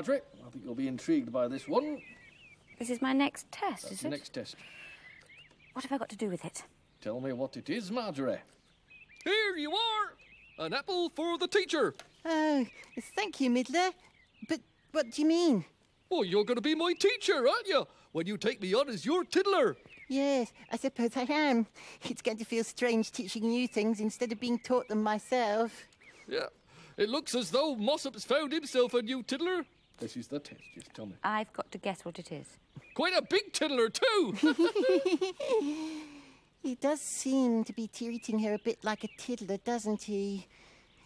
Marjorie. I think you'll be intrigued by this one. This is my next test, That's is the it? next test. What have I got to do with it? Tell me what it is, Marjorie. Here you are! An apple for the teacher. Oh, thank you, Riddler. But what do you mean? Oh, you're going to be my teacher, aren't you? When you take me on as your tiddler. Yes, I suppose I am. It's going to feel strange teaching you things instead of being taught them myself. Yeah. It looks as though Mossop's found himself a new tiddler. This is the test, just tell me. I've got to guess what it is. Quite a big tiddler, too. He does seem to be treating her a bit like a tiddler, doesn't he?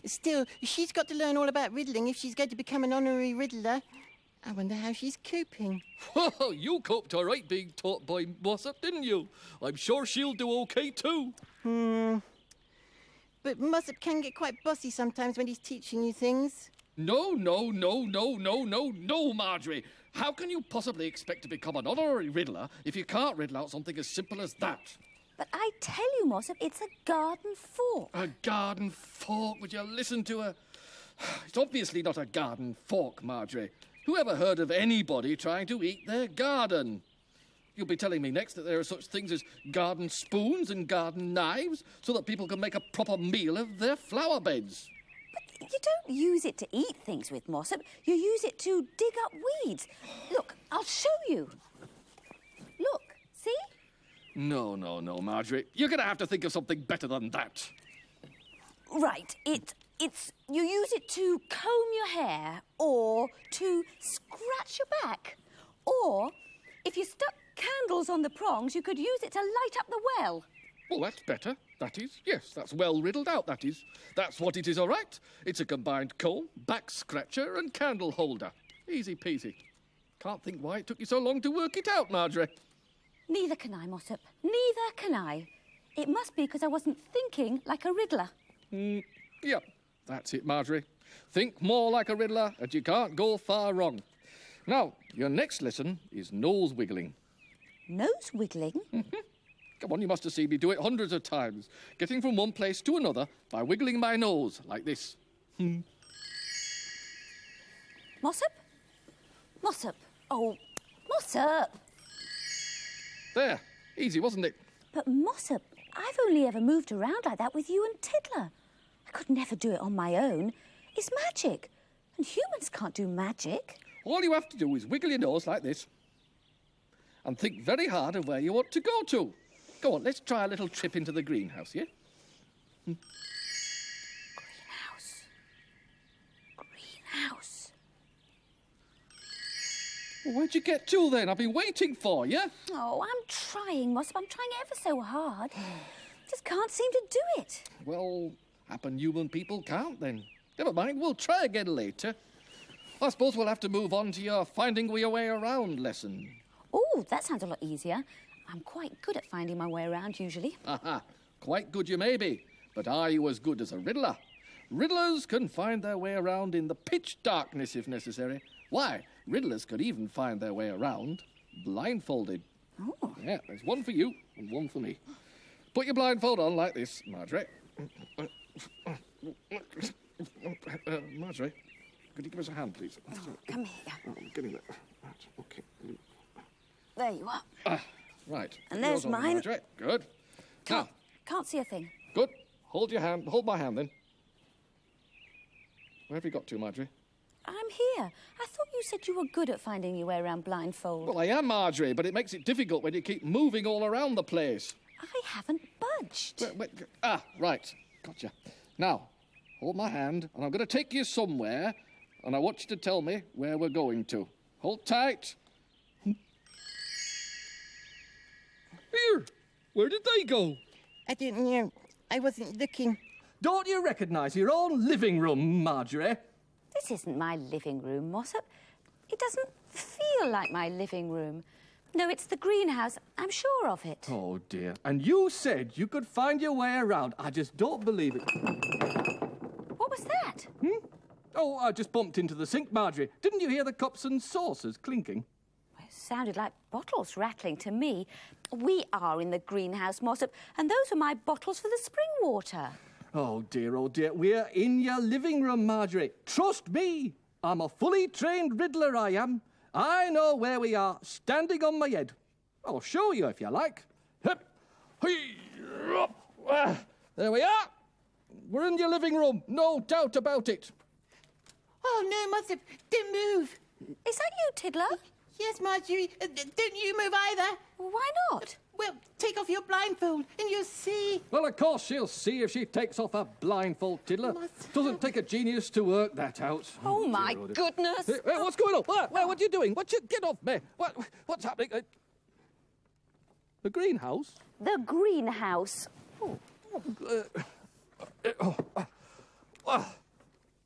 Still, she's got to learn all about riddling if she's going to become an honorary riddler. I wonder how she's coping. Well, you coped all right being taught by Mossop, didn't you? I'm sure she'll do okay, too. But Mossop can get quite bossy sometimes when he's teaching you things. No, Marjorie. How can you possibly expect to become an honorary riddler if you can't riddle out something as simple as that? But I tell you, Mossop, it's a garden fork. A garden fork? Would you listen to her? It's obviously not a garden fork, Marjorie. Who ever heard of anybody trying to eat their garden? You'll be telling me next that there are such things as garden spoons and garden knives so that people can make a proper meal of their flower beds. But you don't use it to eat things with, Mossop. You use it to dig up weeds. Look, I'll show you. Look, see? No, Marjorie. You're going to have to think of something better than that. Right, it's you use it to comb your hair or to scratch your back. Or if you stuck candles on the prongs, you could use it to light up the well. Well, that's better. That is. Yes, that's well riddled out, that is. That's what it is, all right. It's a combined comb, back scratcher and candle holder. Easy peasy. Can't think why it took you so long to work it out, Marjorie. Neither can I, Mossop. Neither can I. It must be because I wasn't thinking like a riddler. Yep, that's it, Marjorie. Think more like a riddler and you can't go far wrong. Now, your next lesson is nose wiggling. Nose wiggling? Come on, you must have seen me do it hundreds of times, getting from one place to another by wiggling my nose like this. Mossop? Mossop. Oh, Mossop. There, easy, wasn't it? But Mossop, I've only ever moved around like that with you and Tiddler. I could never do it on my own. It's magic. And humans can't do magic. All you have to do is wiggle your nose like this and think very hard of where you want to go to. Go on, let's try a little trip into the greenhouse, yeah? Greenhouse. Well, where'd you get to then? I've been waiting for you. Oh, I'm trying, Mossop. I'm trying ever so hard. Just can't seem to do it. Well, happen human people can't then. Never mind, we'll try again later. I suppose we'll have to move on to your finding your way around lesson. Oh, that sounds a lot easier. I'm quite good at finding my way around, usually. Aha, quite good you may be, but are you as good as a riddler? Riddlers can find their way around in the pitch darkness if necessary. Why, riddlers could even find their way around blindfolded. Oh. Yeah, there's one for you and one for me. Put your blindfold on like this, Marjorie. Marjorie, could you give us a hand, please? Oh, come here. Oh, I'm getting there. Right, okay. There you are. Right. And there's Yours on, mine. Marjorie. Good. Can't see a thing. Good. Hold your hand. Hold my hand then. Where have you got to, Marjorie? I'm here. I thought you said you were good at finding your way around blindfold. Well, I am, Marjorie, but it makes it difficult when you keep moving all around the place. I haven't budged. Right. Gotcha. Now, hold my hand, and I'm going to take you somewhere, and I want you to tell me where we're going to. Hold tight. Here! Where did they go? I don't know. I wasn't looking. Don't you recognise your own living room, Marjorie? This isn't my living room, Mossop. It doesn't feel like my living room. No, it's the greenhouse. I'm sure of it. Oh, dear. And you said you could find your way around. I just don't believe it. What was that? Oh, I just bumped into the sink, Marjorie. Didn't you hear the cups and saucers clinking? It sounded like bottles rattling to me. We are in the greenhouse, Mossop, and those are my bottles for the spring water. Oh, dear, oh, dear. We're in your living room, Marjorie. Trust me. I'm a fully trained Riddler, I am. I know where we are, standing on my head. I'll show you if you like. Hup, hee, up. There we are. We're in your living room, no doubt about it. Oh, no, Mother, don't move. Is that you, Tiddler? Yes, Marjorie, don't you move either. Why not? Well, take off your blindfold and you'll see. Well, of course she'll see if she takes off her blindfold, Tiddler. Doesn't take a genius to work that out. Oh, my goodness. Hey, what's going on? What are you doing? Get off me. What's happening? The greenhouse? The greenhouse.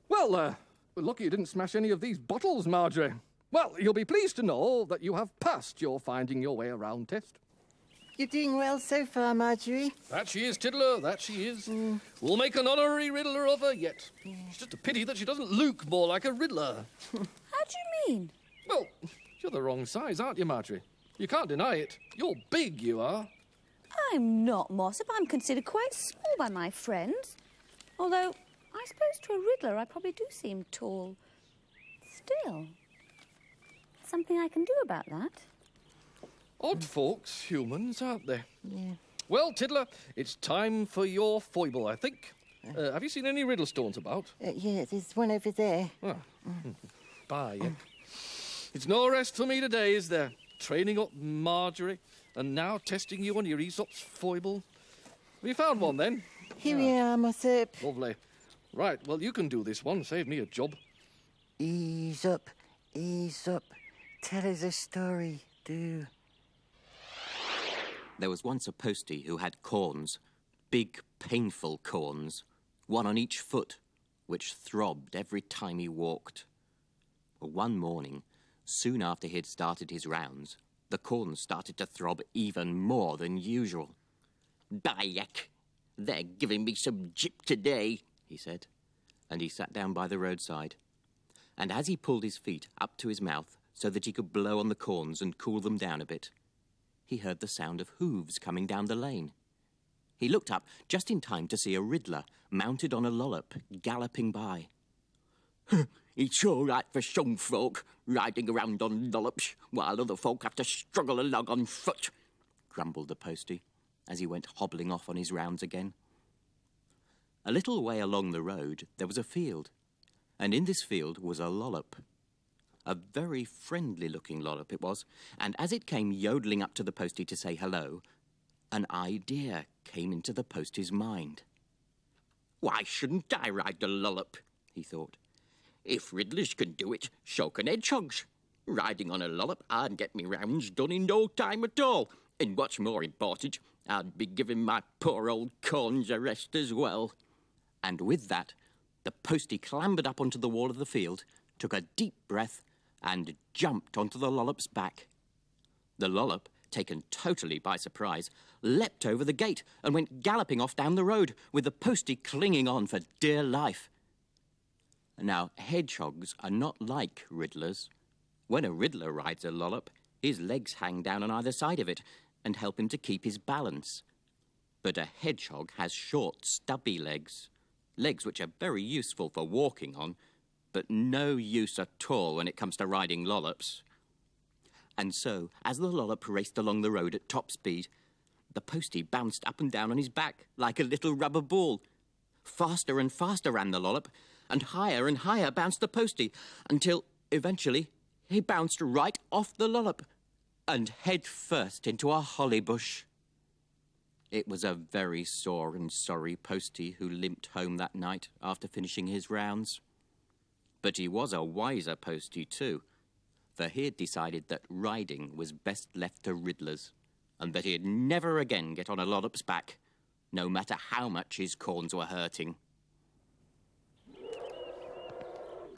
Well, lucky you didn't smash any of these bottles, Marjorie. Well, you'll be pleased to know that you have passed your finding your way around test. You're doing well so far, Marjorie. That she is, Tiddler, that she is. We'll make an honorary Riddler of her yet. It's just a pity that she doesn't look more like a Riddler. How do you mean? Well, you're the wrong size, aren't you, Marjorie? You can't deny it. You're big, you are. I'm not, Mossop. I'm considered quite small by my friends. Although, I suppose to a Riddler I probably do seem tall. Still, something I can do about that. Odd folks, humans, aren't they? Yeah. Well, Tiddler, it's time for your foible, I think. Have you seen any riddle stones about? Yeah, there's one over there. Bye. It's no rest for me today, is there? Training up Marjorie and now testing you on your Aesop's foible. Have you found one, then? Here we are, Mossop. Lovely. Right, well, you can do this one. Save me a job. Ease up, tell us a story, do. There was once a postie who had corns, big, painful corns, one on each foot, which throbbed every time he walked. One morning, soon after he had started his rounds, the corns started to throb even more than usual. "Bayek, they're giving me some jip today," he said, and he sat down by the roadside. And as he pulled his feet up to his mouth so that he could blow on the corns and cool them down a bit, he heard the sound of hooves coming down the lane. He looked up just in time to see a Riddler mounted on a lollop galloping by. "It's all right for some folk, riding around on lollops, while other folk have to struggle along on foot," grumbled the postie, as he went hobbling off on his rounds again. A little way along the road there was a field, and in this field was a lollop. A very friendly-looking lollop it was, and as it came yodeling up to the postie to say hello, an idea came into the postie's mind. "Why shouldn't I ride the lollop?" he thought. "If Riddlers can do it, so can hedgehogs. Riding on a lollop, I'd get me rounds done in no time at all. And what's more important, I'd be giving my poor old corns a rest as well." And with that, the postie clambered up onto the wall of the field, took a deep breath, and jumped onto the lollop's back. The lollop, taken totally by surprise, leapt over the gate and went galloping off down the road, with the postie clinging on for dear life. Now, hedgehogs are not like Riddlers. When a Riddler rides a lollop, his legs hang down on either side of it and help him to keep his balance. But a hedgehog has short, stubby legs which are very useful for walking on, but no use at all when it comes to riding lollops. And so, as the lollop raced along the road at top speed, the postie bounced up and down on his back like a little rubber ball. Faster and faster ran the lollop, and higher bounced the postie, until, eventually, he bounced right off the lollop and head first into a holly bush. It was a very sore and sorry postie who limped home that night after finishing his rounds. But he was a wiser postie too, for he had decided that riding was best left to Riddlers, and that he'd never again get on a lollop's back, no matter how much his corns were hurting.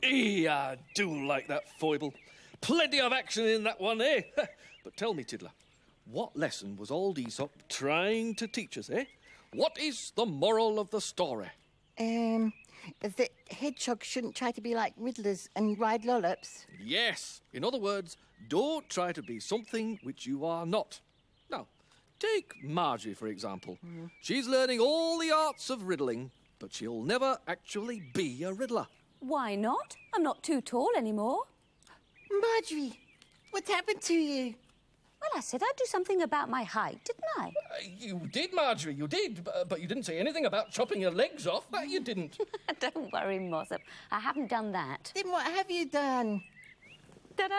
I do like that foible. Plenty of action in that one, eh? But tell me, Tiddler, what lesson was old Aesop trying to teach us, eh? What is the moral of the story? That hedgehogs shouldn't try to be like Riddlers and ride lollops. Yes. In other words, don't try to be something which you are not. Now, take Margie, for example. She's learning all the arts of riddling, but she'll never actually be a riddler. Why not? I'm not too tall anymore. Marjorie, what happened to you? Well, I said I'd do something about my height, didn't I? You did, Marjorie, you did. But you didn't say anything about chopping your legs off. You didn't. Don't worry, Mossop. I haven't done that. Then what have you done? Ta-da!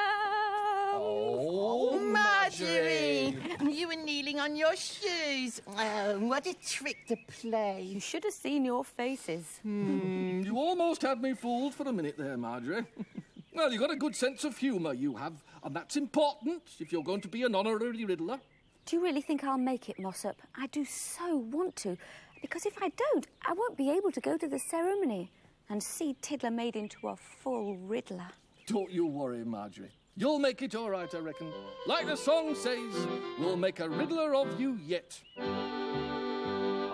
Oh, Marjorie! You were kneeling on your shoes. Oh, what a trick to play. You should have seen your faces. You almost had me fooled for a minute there, Marjorie. Well, you've got a good sense of humour, you have. And that's important if you're going to be an honorary Riddler. Do you really think I'll make it, Mossop? I do so want to. Because if I don't, I won't be able to go to the ceremony and see Tiddler made into a full Riddler. Don't you worry, Marjorie. You'll make it all right, I reckon. Like the song says, we'll make a Riddler of you yet.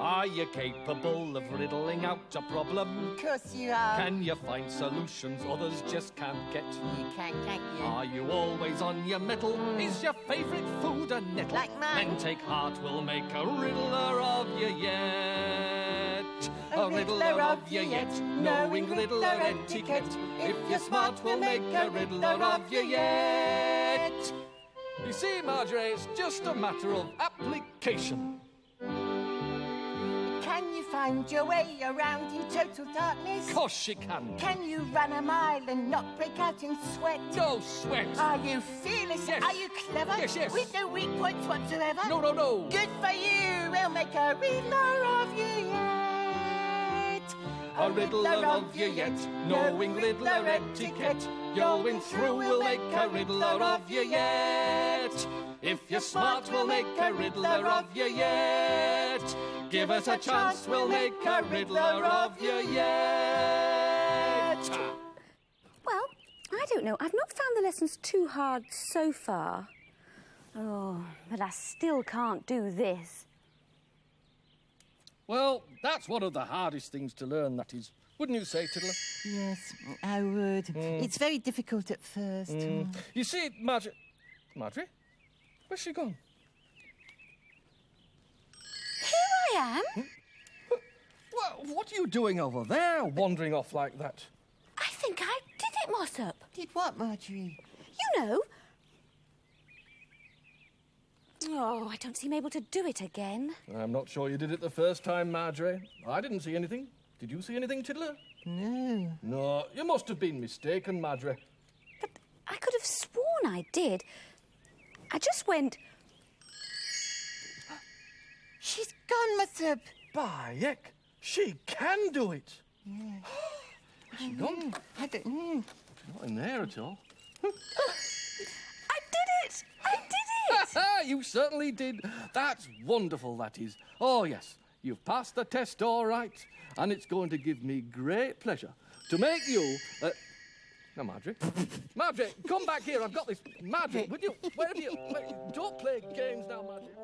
Are you capable of riddling out a problem? Of course you are. Can you find solutions others just can't get? You can't you? Are you always on your mettle? Is your favourite food a nettle? Like mine. Then take heart, we'll make a Riddler of you yet. A Riddler of you yet, knowing Riddler etiquette. If you're smart, we'll make a Riddler of you yet. You see, Marjorie, it's just a matter of application. Can you find your way around in total darkness? Of course she can. Can you run a mile and not break out in sweat? No sweat. Are you fearless? Yes. Are you clever? Yes, yes. With no weak points whatsoever? No, no, no. Good for you. We'll make a Riddler of you yet. A Riddler of you yet, knowing Riddler etiquette. Going through, we'll make a Riddler of you yet. If you're smart, we'll make a Riddler of you yet. Give us a chance, we'll make a Riddler of you yet. Well, I don't know. I've not found the lessons too hard so far. Oh, but I still can't do this. Well, that's one of the hardest things to learn, that is. Wouldn't you say, Tiddler? Yes, I would. It's very difficult at first. You see, Marjorie? Where's she gone? Here I am. Well, what are you doing over there, wandering off like that? I think I did it, Mossop. Did what, Marjorie? You know. Oh, I don't seem able to do it again. I'm not sure you did it the first time, Marjorie. I didn't see anything. Did you see anything, Tiddler? No. No, you must have been mistaken, Marjorie. But I could have sworn I did. I just went... She's gone, Mossop. By heck, she can do it. Yeah. Is she gone? I don't... She's not in there at all. I did it! I did it! You certainly did. That's wonderful, that is. Oh, yes, you've passed the test all right, and it's going to give me great pleasure to make you... Now, Marjorie. Marjorie, come back here. I've got this. Marjorie, would you... Where have you... Don't play games now, Marjorie.